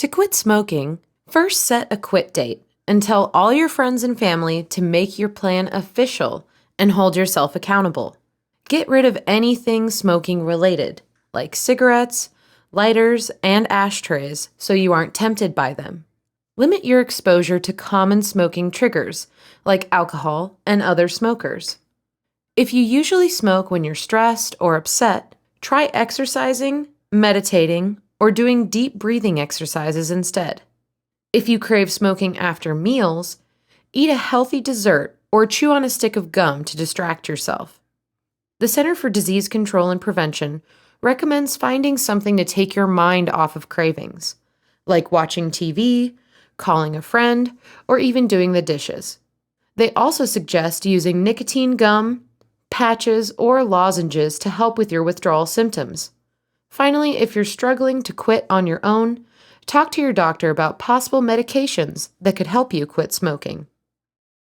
To quit smoking, first set a quit date and tell all your friends and family to make your plan official and hold yourself accountable. Get rid of anything smoking related, like cigarettes, lighters, and ashtrays, so you aren't tempted by them. Limit your exposure to common smoking triggers, like alcohol and other smokers. If you usually smoke when you're stressed or upset, try exercising, meditating, or doing deep breathing exercises instead. If you crave smoking after meals, eat a healthy dessert or chew on a stick of gum to distract yourself. The Center for Disease Control and Prevention recommends finding something to take your mind off of cravings, like watching TV, calling a friend, or even doing the dishes. They also suggest using nicotine gum, patches, or lozenges to help with your withdrawal symptoms. Finally, if you're struggling to quit on your own, talk to your doctor about possible medications that could help you quit smoking.